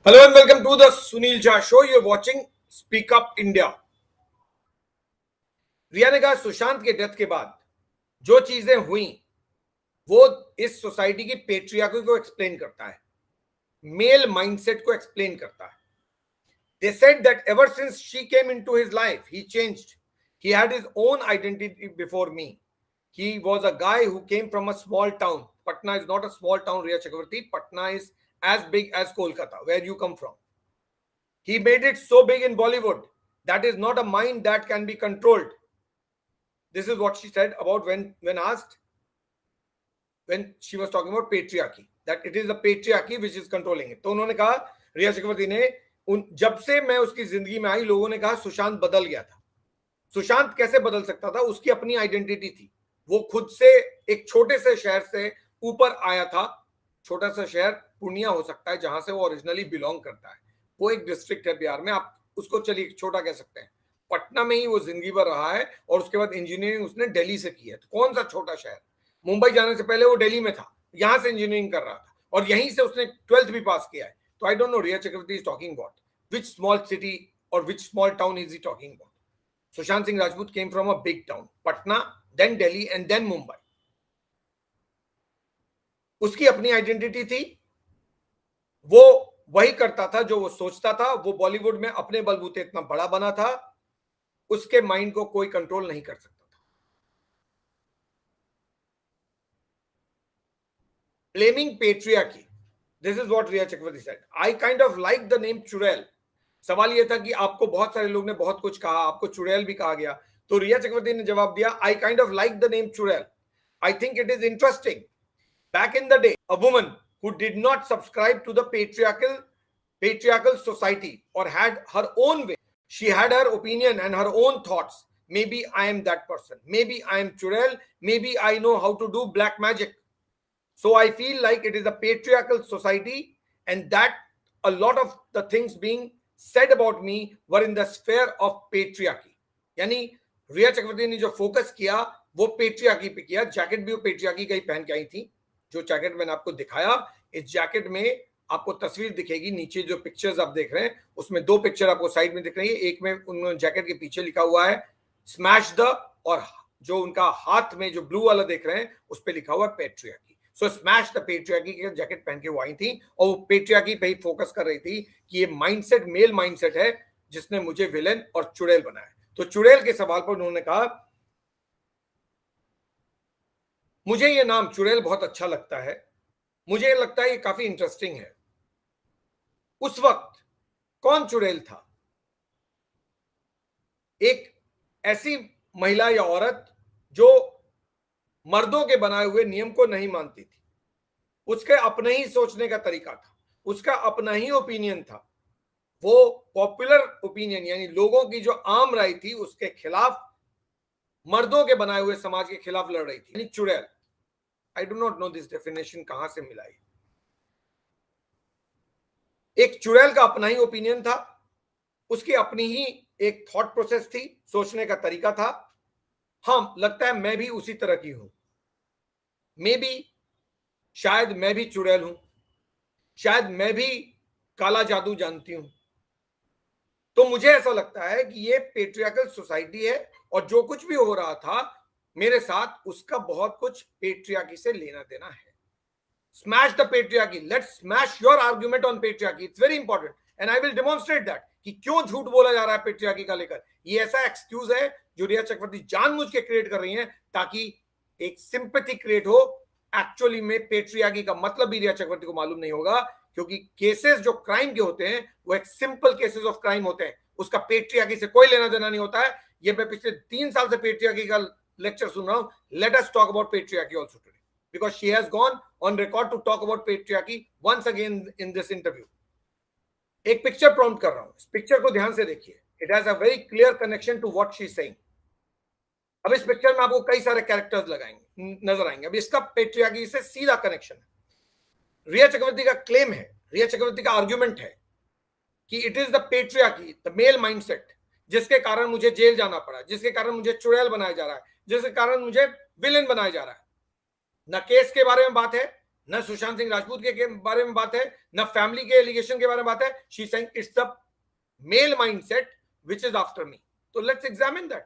Hello and welcome to the Sunil Jha Show. You're watching Speak Up India. रिया ने कहा सुशांत के death के बाद जो चीजें हुई वो इस सोसाइटी की पेट्रियार्की को एक्सप्लेन करता है, मेल माइंडसेट को एक्सप्लेन करता है. They said that ever since she came into his life, he changed. He had his own identity before me. He was a guy who came from a small town. Patna is not a small town, Riya Chakravarti. Patna is as big as Kolkata, where you come from. He made it so big in Bollywood. That is not a mind that can be controlled. This is what she said about when asked, when she was talking about patriarchy, that it is the patriarchy which is controlling it. तो उन्होंने कहा, रिया चक्रवर्ती ने, जब से मैं उसकी जिंदगी में आई, लोगों ने कहा सुशांत बदल गया था. सुशांत कैसे बदल सकता था? उसकी अपनी आइडेंटिटी थी. वो खुद से एक छोटे से शहर से ऊपर आया था. छोटा सा शहर पूर्णिया हो सकता है, जहां से वो ओरिजिनली बिलोंग करता है. वो एक डिस्ट्रिक्ट है बिहार में, आप उसको चलिए छोटा कह सकते हैं. पटना में ही वो जिंदगी भर रहा है और उसके बाद इंजीनियरिंग उसने दिल्ली से की है. तो कौन सा छोटा शहर? मुंबई जाने से पहले वो दिल्ली में था, यहां से इंजीनियरिंग कर रहा था और यहीं से उसने 12th भी पास किया है. तो I don't know Rhea Chakraborty is talking about which small city or which small town is he talking about. Sushant Singh Rajput came from a big town, Patna, then Delhi and then Mumbai. उसकी अपनी identity थी. वो वही करता था जो वो सोचता था. वो बॉलीवुड में अपने बलबूते इतना बड़ा बना था, उसके माइंड को कोई कंट्रोल नहीं कर सकता था. Blaming patriarchy. This is what Riya Chakravarti said. I kind of like the name Churel. सवाल यह था कि आपको बहुत सारे लोग ने बहुत कुछ कहा, आपको चुड़ैल भी कहा गया. तो रिया चक्रवर्ती ने जवाब दिया, I kind of like the name chudail. I think it is interesting. Back in the day, a woman who did not subscribe to the patriarchal society or had her own way, she had her opinion and her own thoughts. Maybe I am that person, maybe I am Churel, maybe I know how to do black magic. So I feel like it is a patriarchal society and that a lot of the things being said about me were in the sphere of patriarchy. यानी रिया चक्रवर्ती ने जो focus किया वो patriarchy पे किया. Jacket भी वो patriarchy का ही पहन के आई थी. जो जैकेट मैंने आपको दिखाया, इस जैकेट में आपको तस्वीर दिखेगी. नीचे जो पिक्चर्स आप देख रहे हैं उसमें दो पिक्चर आपको साइड में दिख रही है. एक में उन्होंने जैकेट के पीछे लिखा हुआ है स्मैश द, और जो उनका हाथ में जो ब्लू वाला देख रहे हैं उस पर लिखा हुआ है patriarchy. So smash the patriarchy के जैकेट पहन के वो आई थी और वो पेट्रियार्की पे ही फोकस कर रही थी कि ये माइंडसेट मेल माइंडसेट है जिसने मुझे विलेन और चुड़ैल बनाया. तो चुड़ैल के सवाल पर उन्होंने कहा, मुझे ये नाम चुड़ैल बहुत अच्छा लगता है, मुझे लगता है ये काफी इंटरेस्टिंग है. उस वक्त कौन चुड़ैल था? एक ऐसी महिला या औरत जो मर्दों के बनाए हुए नियम को नहीं मानती थी. उसके अपने ही सोचने का तरीका था, उसका अपना ही ओपिनियन था. वो पॉपुलर ओपिनियन यानी लोगों की जो आम राय थी उसके खिलाफ, मर्दों के बनाए हुए समाज के खिलाफ लड़ रही थी, यानी चुड़ैल. I do not know this definition कहां से मिलाई. एक चुड़ैल का अपना ही ओपिनियन था, उसकी अपनी ही एक थॉट प्रोसेस थी, सोचने का तरीका था. हाँ, लगता है मैं भी उसी तरह की हूं. मे बी शायद मैं भी चुड़ैल हूं, शायद मैं भी काला जादू जानती हूं. तो मुझे ऐसा लगता है कि ये पेट्रियार्कल सोसाइटी है और जो कुछ भी हो रहा था मेरे साथ उसका बहुत कुछ पेट्रियार्की से लेना देना है. Smash the patriarchy. Let's smash your argument on patriarchy. It's very important and I will demonstrate that कि क्यों झूठ बोला जा रहा है पेट्रियार्की का लेकर. ये ऐसा एक्सक्यूज है जो रिया चक्रवर्ती जानबूझ के क्रिएट कर रही हैं ताकि एक सिंपैथी क्रिएट हो. एक्चुअली में पेट्रियार्की का मतलब भी रिया चक्रवर्ती को मालूम नहीं होगा, क्योंकि केसेस जो क्राइम के होते हैं वो एक सिंपल केसेस ऑफ क्राइम होते हैं, उसका पेट्रियार्की से कोई लेना देना नहीं होता है. ये मैं पिछले 3 साल से पेट्रियार्की का लेक्चर सुन रहा हूं. Let us talk about patriarchy also today because she has gone on record to talk about patriarchy once again in this interview. एक पिक्चर प्रॉम्प्ट कर रहा हूं, इस पिक्चर को ध्यान से देखिए. It has a very clear connection to what she is saying. अब इस पिक्चर में आपको कई सारे कैरेक्टर्स लगाएंगे, नजर आएंगे. अब इसका पेट्रियार्की से सीधा कनेक्शन है. रिया चक्रवर्ती का क्लेम है, रिया चक्रवर्ती का आर्ग्यूमेंट है कि it is the patriarchy, the male mindset, जिसके कारण मुझे जेल जाना पड़ा, जिसके कारण मुझे चुड़ैल बनाया जा रहा है, जिसके कारण मुझे विलेन बनाया जा रहा है. न केस के बारे में बात है, न सुशांत सिंह राजपूत के बारे में बात है, न फैमिली के एलिगेशन के बारे में बात है. She saying it's the male mindset which is after me. So let's examine that.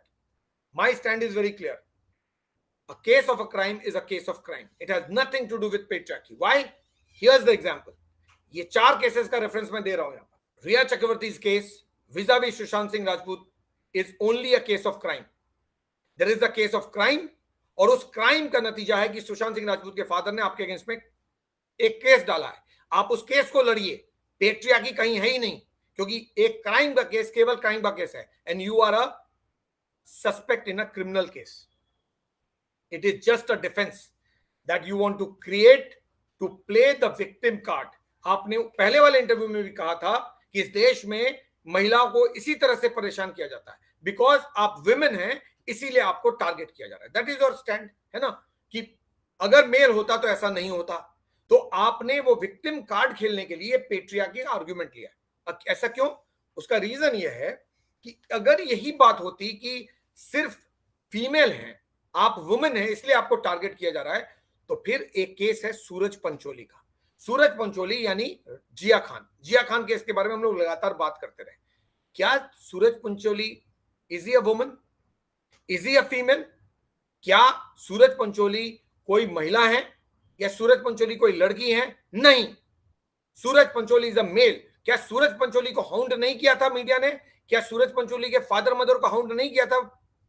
My stand is very clear. A case of a crime is a case of crime. It has nothing to do with patriarchy. Why? Here's the example. ये 4 cases का reference मैं दे रहा हूं यहां पर. रिया चक्रवर्ती's case vis-a-vis Sushant Singh Rajput is only a case of crime. There is a case of crime, और उस crime का नतीजा है कि सुशांत सिंह राजपूत के फादर ने आपके अगेंस्ट में एक केस डाला है. आप उस केस को लड़िए. पेट्रियार्की कहीं है ही नहीं, क्योंकि एक क्राइम का केस केवल क्राइम का केस है. And you are a suspect in a criminal case. It is just a defence that you want to create to play the victim card. आपने पहले वाले इंटरव्यू में भी कहा था कि इस देश में महिलाओं को इसी तरह से परेशान किया जाता है बिकॉज आप विमेन हैं, इसीलिए आपको टारगेट किया जा रहा है. दैट इज योर स्टैंड, है ना, कि अगर मेल होता तो ऐसा नहीं होता. तो आपने वो विक्टिम कार्ड खेलने के लिए पेट्रियार्की का आर्गुमेंट लिया. ऐसा क्यों? उसका रीजन यह है कि अगर यही बात होती कि सिर्फ फीमेल हैं, आप वुमेन हैं, इसलिए आपको टारगेट किया जा रहा है, तो फिर एक केस है सूरज पंचोली का. सूरज पंचोली यानी जिया खान. जिया खान केस के बारे में हम लोग लगातार बात करते रहे. क्या Suraj Pancholi is he a woman? Is he a female? क्या सूरज पंचोली कोई महिला है या सूरज पंचोली कोई लड़की है? नहीं, सूरज पंचोली इज अ मेल. क्या सूरज पंचोली को हाउंड नहीं किया था मीडिया ने? क्या सूरज पंचोली के फादर मदर को हाउंड नहीं किया था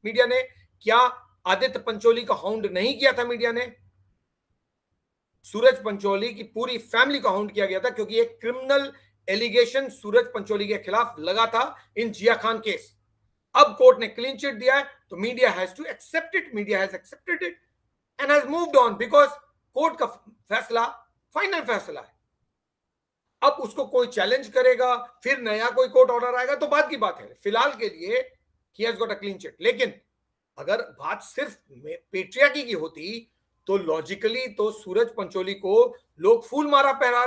मीडिया ने? क्या आदित्य पंचोली को हाउंड नहीं किया था मीडिया ने? सूरज पंचोली की पूरी फैमिली को हाउंड किया गया था, क्योंकि एक क्रिमिनल एलिगेशन सूरज पंचोली के खिलाफ लगा था इन जिया खान केस. अब कोर्ट ने क्लीन चिट दिया है, तो media has to accept it. Media has accepted it and has moved on, because court का फैसला फाइनल फैसला है. अब उसको कोई चैलेंज करेगा, फिर नया कोई कोर्ट ऑर्डर आएगा तो बात की बात है. फिलहाल के लिए he has got a clean chit. लेकिन अगर बात सिर्फ पेट्रियार्की की होती तो लॉजिकली तो सूरज पंचोली को लोग फूल माला पहना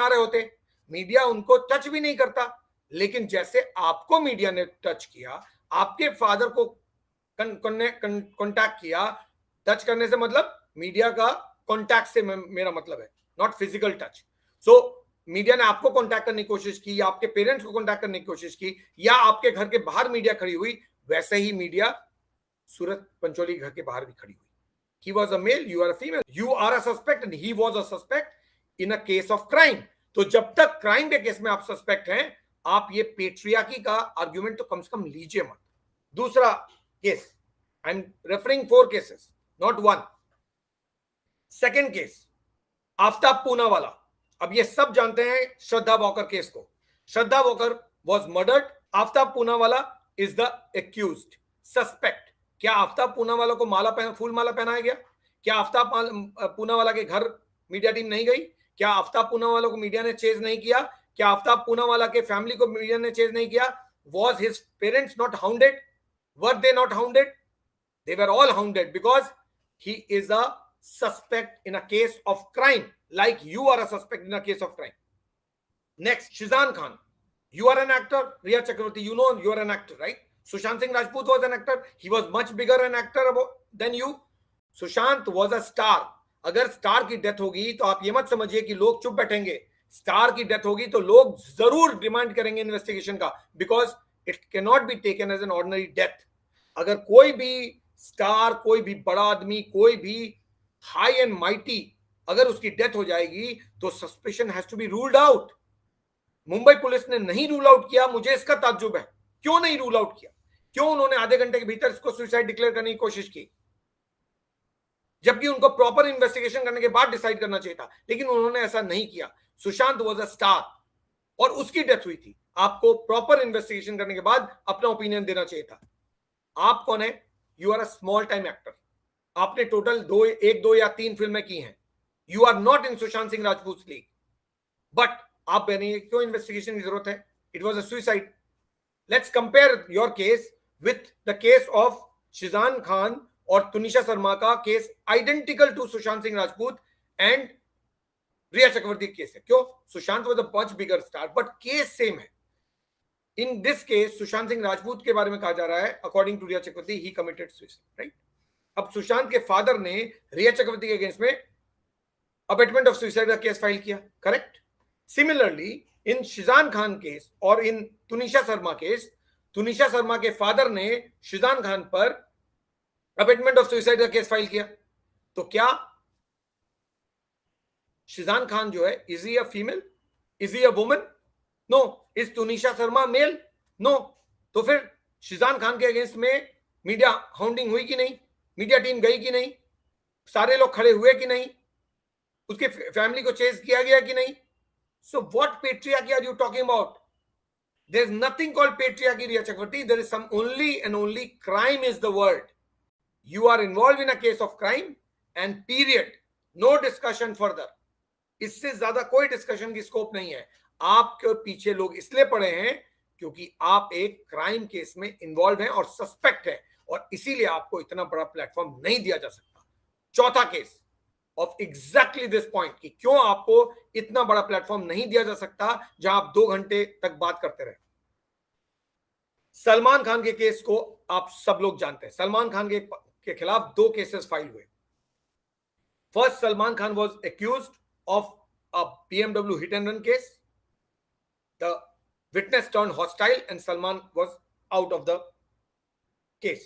रहे होते. मीडिया उनको टच भी नहीं करता. लेकिन जैसे आपको मीडिया ने टच किया, आपके फादर को कॉन्टैक्ट किया. टच करने से मतलब मीडिया का कॉन्टैक्ट से मेरा मतलब है, not physical touch. So media ने आपको कांटेक्ट करने की कोशिश की, या आपके पेरेंट्स को कांटेक्ट करने की कोशिश की, या आपके घर के बाहर मीडिया खड़ी हुई, वैसे ही मीडिया सूरज पंचोली घर के बाहर भी खड़ी हुई. He was a male, you are a female. You are a suspect and he was a suspect in a case of crime. तो जब तक क्राइम के केस में आप सस्पेक्ट हैं, आप ये पेट्रियार्की का आर्गुमेंट तो कम से कम लीजिए मत. दूसरा case, I am referring 4 cases, not 1. Second case, Aftab Poonawala. अब ये सब जानते हैं श्रद्धा वॉकर केस को. Shraddha Walkar was murdered. Aftab Poonawala is the accused suspect. क्या आफ्ताब पूनावाला को फूल माला पहनाया गया? क्या आफ्ताब पूनावाला के घर मीडिया टीम नहीं गई? क्या आफ्ताब पूनावाला को मीडिया ने चेज नहीं किया? क्या आफ्ताब पूनावाला के फैमिली को मीडिया ने चेज नहीं किया? Was his parents not hounded? Were they not hounded? They were all hounded because he is a suspect in a case of crime, like you are a suspect in a case of crime. Next, Shizan Khan. You are an actor. Riya Chakravarti, you know you are an actor, right? Sushant Singh Rajput was an actor. He was much bigger an actor than you. Sushant was a star. अगर star की death होगी तो आप ये मत समझिए कि लोग चुप बैठेंगे. स्टार की डेथ होगी तो लोग जरूर डिमांड करेंगे इन्वेस्टिगेशन का, because it can not be taken as an ordinary death. अगर कोई भी स्टार, कोई भी बड़ा आदमी, कोई भी हाई एंड माइटी, अगर उसकी डेथ हो जाएगी तो suspicion has to be ruled out. Mumbai police ने नहीं रूल आउट किया. मुझे इसका ताज्जुब है, क्यों नहीं रूल आउट किया? क्यों उन्होंने आधे घंटे के भीतर इसको सुसाइड डिक्लेयर करने की कोशिश की, जबकि उनको प्रॉपर इन्वेस्टिगेशन करने के बाद डिसाइड करना चाहिए था? लेकिन उन्होंने ऐसा नहीं किया. सुशांत वाज अ स्टार और उसकी डेथ हुई थी. आपको प्रॉपर इन्वेस्टिगेशन करने के बाद अपना ओपिनियन देना चाहिए था. आप कौन है? You are a small time actor. आपने टोटल 1, 2 या 3 फिल्में की हैं. You are not in Sushant Singh Rajput league. But आप बनिए, क्यों इन्वेस्टिगेशन की जरूरत है? It was a suicide. Let's compare your case with the case of Shizan Khan और तुनिशा शर्मा का case. Identical to Sushant Singh Rajput and Rhea Chakraborty case है. क्यों? Sushant was a much bigger star, but case same है. In this case Sushant Singh Rajput के बारे में कहा जा रहा है, according to Rhea Chakraborty, he committed suicide, right? अब सुशांत के फादर ने रिया चक्रवर्ती के अगेंस्ट में अबेटमेंट ऑफ सुसाइड का केस फाइल किया, correct. Similarly in Shizan Khan case और इन तुनिशा शर्मा केस, तुनिशा शर्मा के फादर ने शिजान खान पर अबेटमेंट ऑफ सुसाइड का केस फाइल किया। तो क्या शिजान खान जो है, is he a female, is he a woman? No. Is Tunisha Sharma male? No. तो फिर शिजान खान के अगेंस्ट में मीडिया हाउंडिंग हुई कि नहीं? मीडिया टीम गई कि नहीं? सारे लोग खड़े हुए कि नहीं? उसके फैमिली को चेस किया गया कि नहीं? So what patriarchy are you talking about? There is nothing called patriarchy, Riya Chakravarti. There is some only and only crime is the word. You are involved in a case of crime and period. No discussion further. इससे ज्यादा कोई discussion की scope नहीं है। आपके पीछे लोग इसलिए पड़े हैं क्योंकि आप एक क्राइम केस में इन्वॉल्व हैं और सस्पेक्ट है, और इसीलिए आपको इतना बड़ा प्लेटफॉर्म नहीं दिया जा सकता। चौथा case of exactly this point कि क्यों आपको इतना बड़ा प्लेटफॉर्म नहीं दिया जा सकता जहां आप 2 घंटे तक बात करते रहे। सलमान खान के केस को आप सब लोग जानते हैं। सलमान खान के खिलाफ 2 केसेस फाइल हुए। First, Salman Khan was accused of a BMW hit and run case. The witness turned hostile and Salman was out of the case.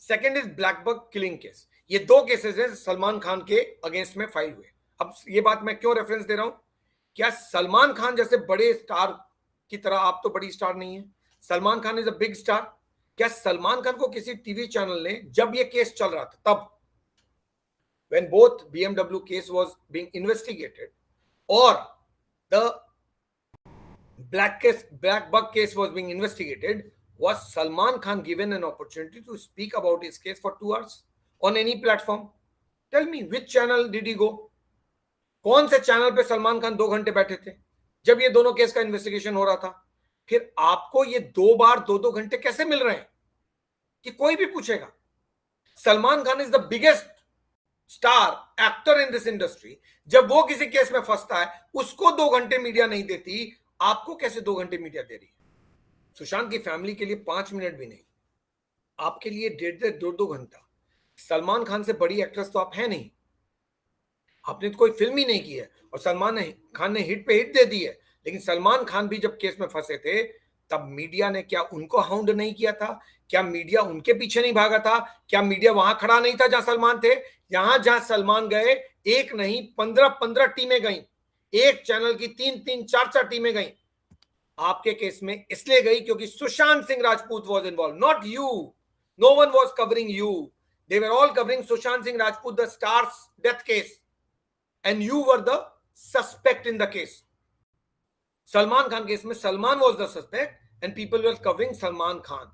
Second is black bug killing case. ये 2 केसेस हैं सलमान खान के अगेंस्ट में file हुए। अब ये बात मैं क्यों रेफरेंस दे रहा हूं? क्या सलमान खान जैसे बड़े स्टार की तरह आप तो बड़ी स्टार नहीं है? Salman Khan is a big star. क्या सलमान खान को किसी टीवी चैनल ने, जब ये केस चल रहा था तब, when both BMW case was being investigated or the black bug case was being investigated, was Salman Khan given an opportunity to speak about his case for 2 hours on any platform? Tell me, which channel did he go? कौन से channel पे सलमान खान 2 घंटे बैठे थे जब ये दोनों case का इन्वेस्टिगेशन हो रहा था? फिर आपको ये 2 बार 2-2 घंटे कैसे मिल रहे हैं कि कोई भी पूछेगा? Salman Khan is the biggest star actor in this industry. जब वो किसी केस में फंसता है उसको 2 घंटे मीडिया नहीं देती, आपको कैसे 2 घंटे मीडिया दे रही है? सुशांत की फैमिली के लिए 5 मिनट भी नहीं, आपके लिए 1.5-2 घंटा। सलमान खान से बड़ी एक्ट्रेस तो आप है नहीं, आपने तो कोई फिल्म ही नहीं की है, और सलमान खान ने हिट पे हिट दे दी है। लेकिन सलमान खान भी जब केस में फंसे थे तब मीडिया ने क्या उनको हाउंड नहीं किया था? क्या मीडिया उनके पीछे नहीं भागा था? क्या मीडिया वहां खड़ा नहीं था जहां सलमान थे? यहां जहां सलमान गए, एक नहीं 15-15 टीमें गई, एक चैनल की 3-3, 4-4 टीमें गई आपके केस में। इसलिए गई क्योंकि Sushant Singh Rajput was involve, not you. No one was covering you, they were all covering Sushant Singh Rajput, the star's death case, and you were the suspect in the case. Salman Khan case mein Salman was the suspect and people were covering Salman Khan.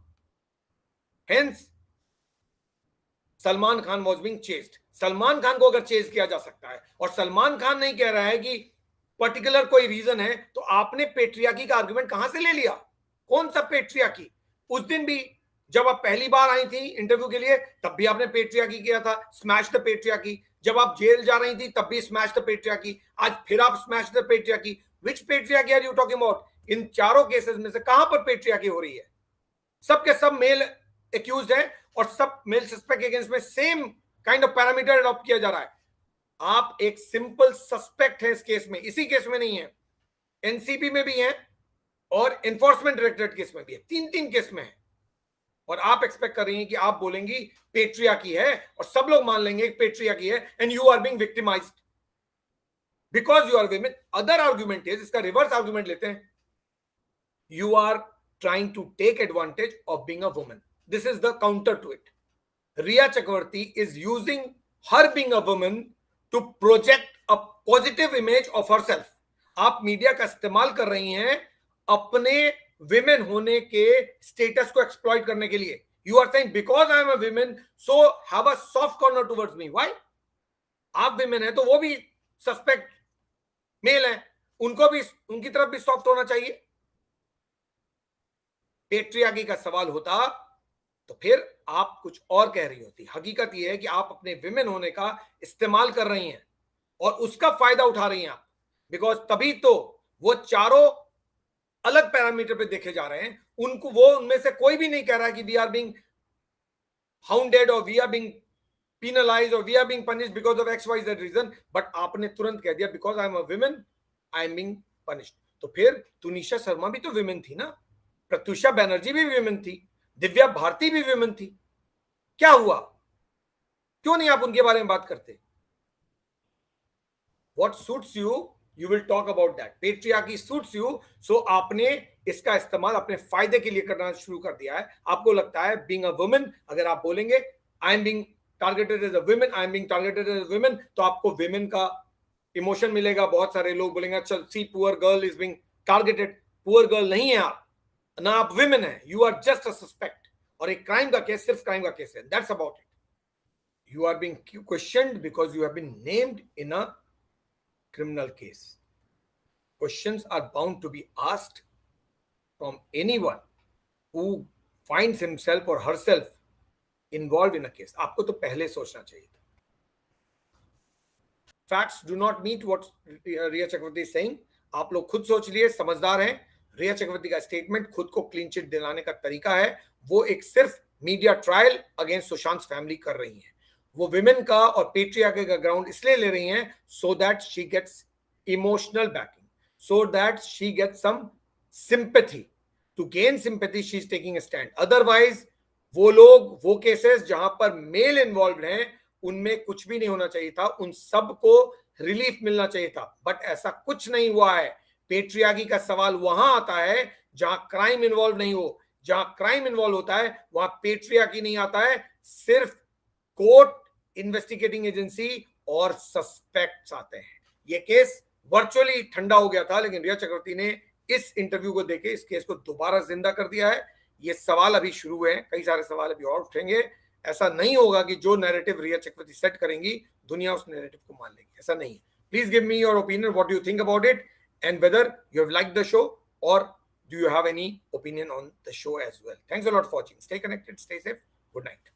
Hence Salman Khan was being chased. Salman Khan को अगर chase किया जा सकता है और सलमान खान नहीं कह रहा है कि पर्टिकुलर कोई रीजन है, तो आपने पेट्रियार्की का आर्गुमेंट कहां से ले लिया? कौन सा पेट्रियार्की? उस दिन भी जब आप पहली बार आई थी इंटरव्यू के लिए तब भी आपने पेट्रियार्की किया था, स्मैश द पेट्रियार्की। जब आप जेल जा रही थी तब भी स्मैश द पेट्रियार्की, आज फिर आप smash the patriarchy. Which patriarchy are you talking about? इन चारों केसेस में से कहां पर पेट्रियार्की हो रही है? सबके सब मेल एक्यूज्ड हैं और सब मेल सस्पेक्ट अगेंस्ट में same kind of parameter adopt किया जा रहा है। आप एक सिंपल सस्पेक्ट है इस केस में, इसी केस में नहीं है, एनसीबी में भी है और एनफोर्समेंट डायरेक्टरेट केस में भी है, 3-3 केस में है। और आप एक्सपेक्ट कर रही हैं कि आप बोलेंगी पेट्रियार्की है और सब लोग मान लेंगे पेट्रियार्की है, and you are being victimised because you are women. Other argument is, इसका रिवर्स आर्गुमेंट लेते हैं, you are trying to take advantage of being a woman. This is the counter to it. Rhea Chakraborty is using her being a woman to project a positive image of herself. आप media का इस्तेमाल कर रही हैं अपने women होने के status को एक्सप्लॉइट करने के लिए। You are saying because I am a women so have a soft corner towards me. Why? आप विमेन है तो वो भी सस्पेक्ट मेल है, उनको भी, उनकी तरफ भी सॉफ्ट होना चाहिए। पेट्रियार्की का सवाल होता तो फिर आप कुछ और कह रही होती। हकीकत यह है कि आप अपने विमेन होने का इस्तेमाल कर रही हैं और उसका फायदा उठा रही हैं आप, बिकॉज तभी तो वो चारों अलग पैरामीटर पे देखे जा रहे हैं। उनमें से कोई भी नहीं कह रहा है कि वी आर बीइंग हाउंडेड और we are being penalized or we are being punished because of XYZ reason, but आपने तुरंत कह दिया because I am a woman, I am being punished. तो फिर तुनिशा शर्मा भी तो विमेन थी ना, प्रत्युषा बैनर्जी भी विमेन थी, दिव्या भारती भी विमेन थी, क्या हुआ? क्यों नहीं आप उनके बारे में बात करते? What suits you, you will talk about that. Patriarchy suits you, so आपने इसका इस्तेमाल अपने फायदे के लिए करना शुरू कर दिया है. आपको लगता है being a woman, अगर आप बोलेंगे I am being targeted as a woman, I am being targeted as a woman, तो आपको women का इमोशन मिलेगा. बहुत सारे लोग बोलेंगे अच्छा see poor girl is being targeted. poor girl नहीं है आप, ना आप women है, you are just a suspect. और एक क्राइम का केस सिर्फ क्राइम का केस है. That's about it. You are being questioned because you have been named in a criminal case. Questions are bound to be asked from anyone who finds himself or herself involved in a case. आपको तो पहले सोचना चाहिए था. Facts do not meet what Riya Chakraborty is saying. आप लोग खुद सोच लिए, समझदार हैं. रिया चक्रवर्ती का स्टेटमेंट खुद को क्लीन चिट दिलाने का तरीका है. वो एक सिर्फ media trial against Sushant family कर रही हैं. वो विमेन का और पेट्रियार्की का ग्राउंड इसलिए ले रही हैं so that she gets emotional backing, so that she gets some sympathy. To gain sympathy she is taking a stand. Otherwise वो लोग, वो केसेस जहां पर मेल इन्वॉल्व हैं, उनमें कुछ भी नहीं होना चाहिए था. उन सबको रिलीफ मिलना चाहिए था, बट ऐसा कुछ नहीं हुआ है. पेट्रियार्की का सवाल वहां आता है जहां क्राइम इन्वॉल्व नहीं हो. जहां क्राइम इन्वॉल्व होता है वहां पेट्रियार्की नहीं आता है. सिर्फ कोर्ट, इन्वेस्टिगेटिंग एजेंसी और सस्पेक्ट्स आते हैं. ये केस वर्चुअली ठंडा हो गया था, लेकिन रिया चक्रवर्ती ने इस इंटरव्यू को देके इस केस को दोबारा जिंदा कर दिया है. ये सवाल अभी शुरू हुए हैं, कई सारे सवाल अभी और उठेंगे. ऐसा नहीं होगा कि जो नैरेटिव रिया चक्रवर्ती सेट करेंगी दुनिया उस नैरेटिव को मान लेगी. ऐसा नहीं है. Please give me your opinion, what do you think about it, and whether you have liked the show और do you have any opinion on the show as well. Thanks a lot for watching. Stay connected, stay safe. Good night.